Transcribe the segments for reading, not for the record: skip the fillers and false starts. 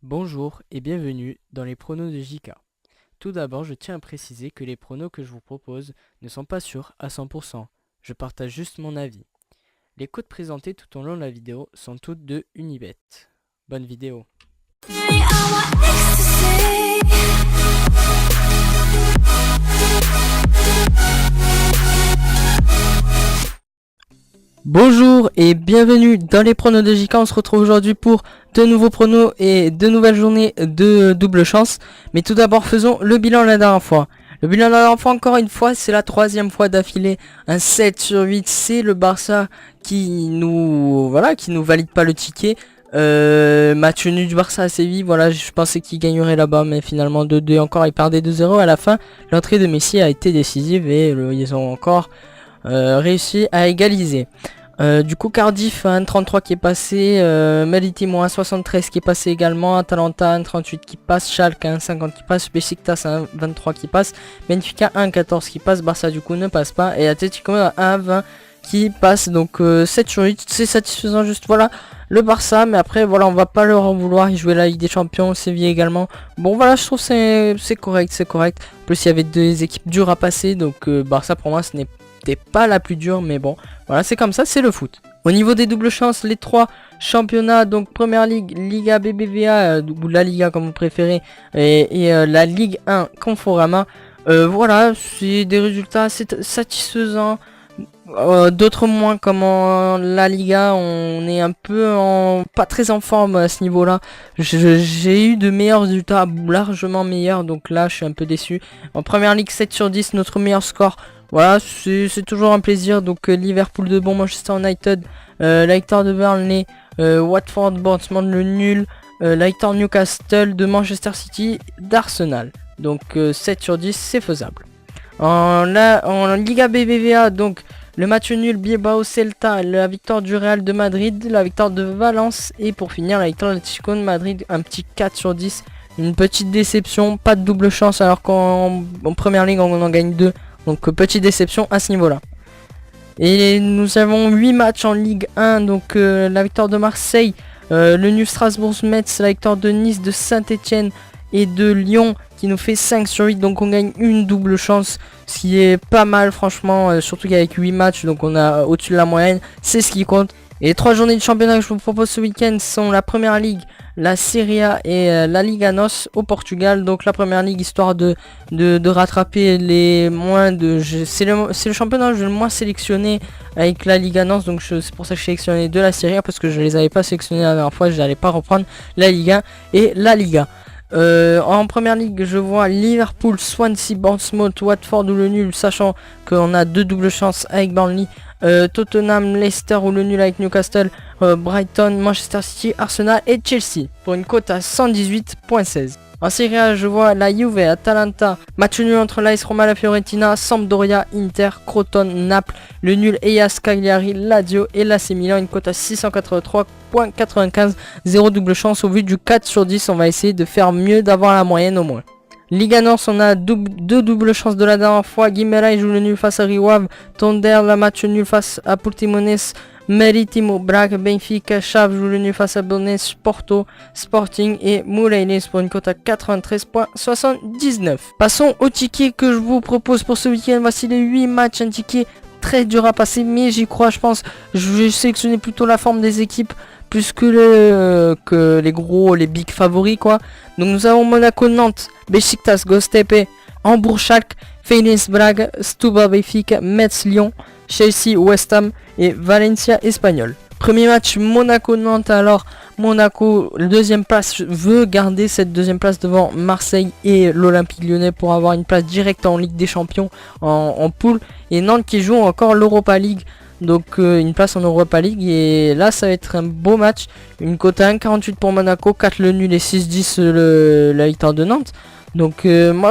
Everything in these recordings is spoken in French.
Bonjour et bienvenue dans les pronos de JK. Tout d'abord, je tiens à préciser que les pronos que je vous propose ne sont pas sûrs à 100%. Je partage juste mon avis. Les codes présentés tout au long de la vidéo sont toutes de Unibet. Bonne vidéo. Bonjour et bienvenue dans les pronos de JK. On se retrouve aujourd'hui pour de nouveaux pronos et de nouvelles journées de double chance. Mais tout d'abord, faisons le bilan de la dernière fois. Le bilan de la dernière fois, encore une fois, c'est la troisième fois d'affilée. Un 7 sur 8, c'est le Barça qui nous valide pas le ticket. Match nul du Barça à Séville, voilà, je pensais qu'il gagnerait là-bas, mais finalement 2-2 encore, il perdait 2-0 à la fin. L'entrée de Messi a été décisive et ils ont encore réussi à égaliser. Du coup, Cardiff 1,33 qui est passé, Maritimo 1,73 qui est passé également, Atalanta 1,38 qui passe, Schalke 1,50 qui passe, Besiktas 1,23 qui passe, Benfica 1,14 qui passe, Barça du coup ne passe pas, et Atletico 1,20 qui passe. Donc 7 sur 8, c'est satisfaisant, juste voilà le Barça, mais après voilà, on va pas leur en vouloir, ils jouaient la Ligue des Champions, Séville également. Bon voilà, je trouve c'est correct, c'est correct. En plus il y avait deux équipes dures à passer, donc Barça pour moi ce n'est pas la plus dure, mais bon voilà, c'est comme ça, c'est le foot. Au niveau des doubles chances, les trois championnats, donc Première Ligue, Liga BBVA ou la Liga comme vous préférez, et la Ligue 1 Conforama, voilà, c'est des résultats assez satisfaisants. D'autres moins, comme en la Liga, on est un peu pas très en forme à ce niveau là. J'ai eu de meilleurs résultats, largement meilleurs, donc là je suis un peu déçu. En Première Ligue 7 sur 10, notre meilleur score. Voilà, c'est toujours un plaisir. Donc Liverpool de bon, Manchester United, Leicester de Burnley, Watford, Bournemouth le nul, Leicester Newcastle de Manchester City, d'Arsenal. Donc 7 sur 10, c'est faisable. En Liga BBVA, donc le match nul Bilbao Celta, la victoire du Real de Madrid, la victoire de Valence, et pour finir la victoire de l'Atlético de Madrid, un petit 4 sur 10. Une petite déception, pas de double chance alors qu'en Première Ligue on en gagne 2. Donc petite déception à ce niveau là. Et nous avons 8 matchs en Ligue 1. Donc la victoire de Marseille, le nul Strasbourg-Metz, la victoire de Nice, de Saint-Etienne et de Lyon qui nous fait 5 sur 8. Donc on gagne une double chance, ce qui est pas mal franchement, surtout qu'avec 8 matchs, donc on a au-dessus de la moyenne, c'est ce qui compte. Et les 3 journées de championnat que je vous propose ce week-end sont la Première Ligue, la Serie A et la Liga NOS au Portugal. Donc la Première Ligue, histoire de rattraper les moins de... C'est le championnat que je le moins sélectionné avec la Liga NOS. Donc c'est pour ça que je sélectionné de la Serie A, parce que je les avais pas sélectionnés la dernière fois. Je n'allais pas reprendre la Liga et la Liga. En Première Ligue, je vois Liverpool, Swansea, Bournemouth, Watford ou le nul, sachant qu'on a deux doubles chances avec Burnley, Tottenham, Leicester ou le nul avec Newcastle, Brighton, Manchester City, Arsenal et Chelsea pour une cote à 118,16. En Serie A, je vois la Juve, Atalanta, match nul entre l'AS Roma, la Fiorentina, Sampdoria, Inter, Crotone, Naples, le nul Hellas, Cagliari, Lazio et l'AC Milan, une cote à 683,95, 0 double chance. Au vu du 4 sur 10, on va essayer de faire mieux, d'avoir la moyenne au moins. Liga Nord, on a deux doubles chances de la dernière fois. Guimarães joue le nul face à Rio Ave, Tonder la match nul face à Portimonense, Maritimo, Braga, Benfica, Chaves joue le nul face à Belenenses, Porto, Sporting et Moreirense pour une cote à 93,79. Passons au ticket que je vous propose pour ce week-end. Voici les 8 matchs, un ticket très dur à passer, mais j'y crois, je pense. Je vais sélectionner plutôt la forme des équipes plus que les big favoris quoi. Donc nous avons Monaco Nantes, Besiktas Göztepe, Hambourg Schalke, Feyenoord Braga, Stuba Benfica, Metz Lyon, Chelsea West Ham et Valencia Espagnol. Premier match Monaco-Nantes. Alors Monaco, deuxième place, veut garder cette deuxième place devant Marseille et l'Olympique Lyonnais pour avoir une place directe en Ligue des Champions en poule. Et Nantes qui joue encore l'Europa League. Donc une place en Europa League, et là ça va être un beau match. Une cote à 1,48 pour Monaco, 4 le nul et 6,10 la victoire de Nantes. Donc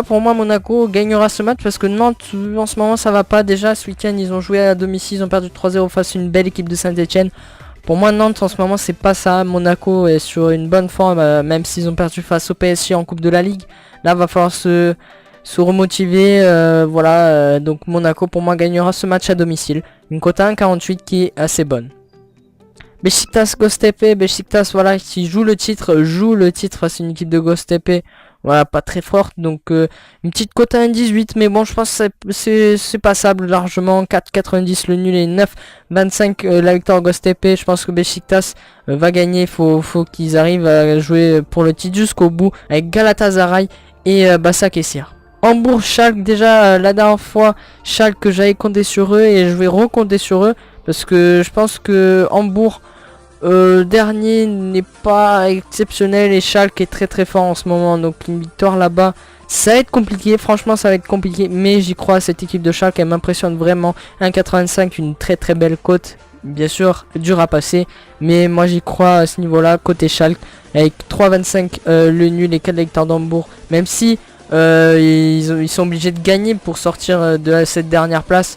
pour moi Monaco gagnera ce match, parce que Nantes en ce moment ça va pas. Déjà ce week-end ils ont joué à domicile, ils ont perdu 3-0 face à une belle équipe de Saint-Etienne. Pour moi Nantes en ce moment c'est pas ça. Monaco est sur une bonne forme, même s'ils ont perdu face au PSG en Coupe de la Ligue. Là va falloir se remotiver, donc Monaco pour moi gagnera ce match à domicile, une cote à 1,48 qui est assez bonne. Beşiktaş Göztepe, Beşiktaş voilà qui joue le titre face à une équipe de Göztepe. Voilà, pas très forte, donc une petite cote à 1,18, mais bon, je pense que c'est passable largement. 4,90 le nul et 9,25 la victoire Göztepe. Je pense que Beşiktaş va gagner. Faut qu'ils arrivent à jouer pour le titre jusqu'au bout avec Galatasaray et Başakşehir. Hambourg, Schalke, déjà la dernière fois, Schalke, j'avais compté sur eux et je vais recompter sur eux parce que je pense que Hambourg dernier n'est pas exceptionnel et Schalke est très très fort en ce moment, donc une victoire là-bas ça va être compliqué, franchement ça va être compliqué, mais j'y crois à cette équipe de Schalke, elle m'impressionne vraiment. 1,85, une très très belle cote, bien sûr dur à passer, mais moi j'y crois à ce niveau là, côté Schalke, avec 3,25 le nul et 4 victoires d'Hambourg, même si ils sont obligés de gagner pour sortir de cette dernière place.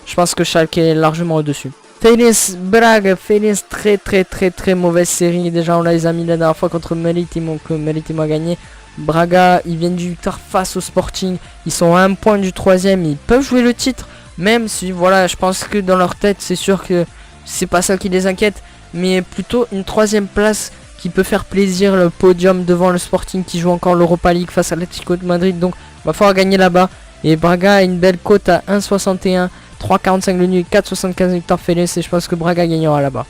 Je pense que Schalke est largement au-dessus. Feyenoord Braga, Feyenoord très mauvaise série. Déjà on les a mis la dernière fois contre Maritimo, que Maritimo a gagné. Braga, ils viennent du victoire face au Sporting. Ils sont à un point du troisième, ils peuvent jouer le titre. Même si voilà, je pense que dans leur tête c'est sûr que c'est pas ça qui les inquiète. Mais plutôt une troisième place qui peut faire plaisir, le podium devant le Sporting qui joue encore l'Europa League face à l'Atlético de Madrid. Donc va falloir gagner là-bas. Et Braga a une belle cote à 1,61. 3,45 le nul, 4,75 victoire Feyenoord et je pense que Braga gagnera là-bas.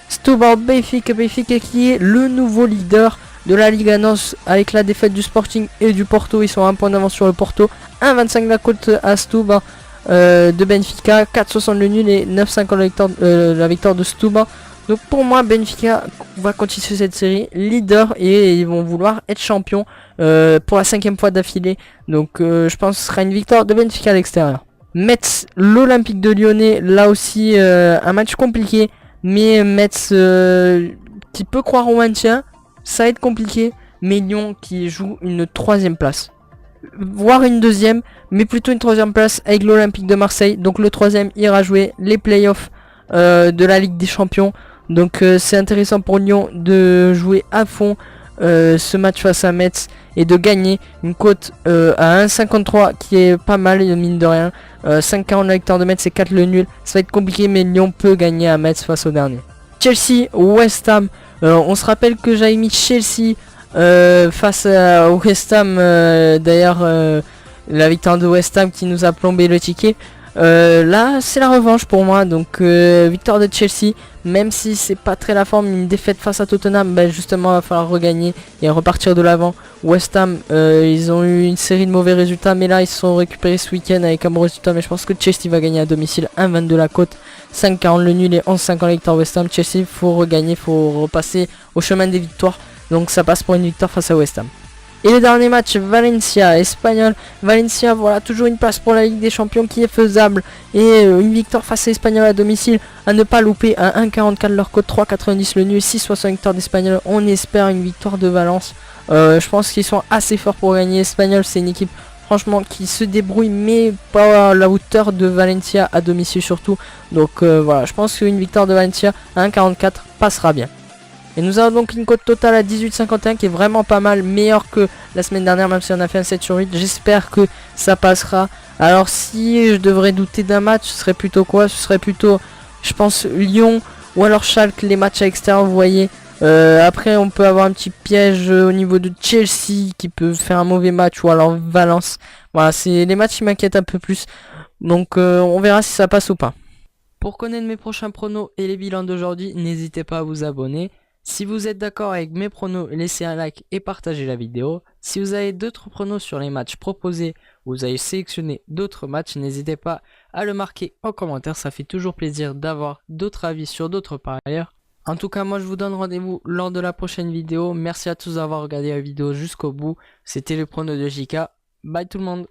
Setúbal Benfica, Benfica qui est le nouveau leader de la Liga NOS avec la défaite du Sporting et du Porto. Ils sont à un point d'avance sur le Porto. 1,25 la cote à Setúbal de Benfica, 4,60 le nul et 9,50 la victoire de Setúbal. Donc pour moi Benfica va continuer cette série leader et ils vont vouloir être champions pour la 5e fois d'affilée. Donc je pense que ce sera une victoire de Benfica à l'extérieur. Metz, l'Olympique de Lyonnais, là aussi un match compliqué, mais Metz qui peut croire au maintien, ça va être compliqué, mais Lyon qui joue une 3e place, voire une 2e, mais plutôt une 3e place avec l'Olympique de Marseille, donc le 3e ira jouer les playoffs de la Ligue des Champions, donc c'est intéressant pour Lyon de jouer à fond ce match face à Metz et de gagner une cote à 1,53 qui est pas mal mine de rien. 5,40 la victoire de Metz et 4 le nul, ça va être compliqué mais Lyon peut gagner à Metz face au dernier. Chelsea, West Ham, on se rappelle que j'avais mis Chelsea face au West Ham, d'ailleurs la victoire de West Ham qui nous a plombé le ticket. Là c'est la revanche pour moi, donc victoire de Chelsea, même si c'est pas très la forme, une défaite face à Tottenham, justement il va falloir regagner et repartir de l'avant. West Ham ils ont eu une série de mauvais résultats, mais là ils se sont récupérés ce week-end avec un bon résultat, mais je pense que Chelsea va gagner à domicile. 1,22 la cote, 5,40 le nul et 11,50 la victoire West Ham. Chelsea faut regagner, faut repasser au chemin des victoires, donc ça passe pour une victoire face à West Ham. Et le dernier match, Valencia, Espagnol. Valencia, voilà, toujours une place pour la Ligue des Champions qui est faisable. Et une victoire face à Espagnol à domicile, à ne pas louper, à 1,44 leur cote, 3,90 le nul, 6,60 victoire d'Espagnol. On espère une victoire de Valence. Je pense qu'ils sont assez forts pour gagner. Espagnol, c'est une équipe franchement qui se débrouille, mais pas à la hauteur de Valencia à domicile surtout. Donc voilà, je pense qu'une victoire de Valencia à 1,44 passera bien. Et nous avons donc une cote totale à 18,51 qui est vraiment pas mal, meilleure que la semaine dernière, même si on a fait un 7 sur 8. J'espère que ça passera. Alors si je devrais douter d'un match, ce serait plutôt quoi? Ce serait plutôt, je pense, Lyon ou alors Schalke, les matchs à l'extérieur, vous voyez. Après on peut avoir un petit piège au niveau de Chelsea qui peut faire un mauvais match, ou alors Valence. Voilà, c'est les matchs qui m'inquiètent un peu plus. Donc on verra si ça passe ou pas. Pour connaître mes prochains pronos et les bilans d'aujourd'hui, n'hésitez pas à vous abonner. Si vous êtes d'accord avec mes pronos, laissez un like et partagez la vidéo. Si vous avez d'autres pronos sur les matchs proposés ou vous avez sélectionné d'autres matchs, n'hésitez pas à le marquer en commentaire. Ça fait toujours plaisir d'avoir d'autres avis sur d'autres parieurs. En tout cas, moi je vous donne rendez-vous lors de la prochaine vidéo. Merci à tous d'avoir regardé la vidéo jusqu'au bout. C'était le prono de JK. Bye tout le monde.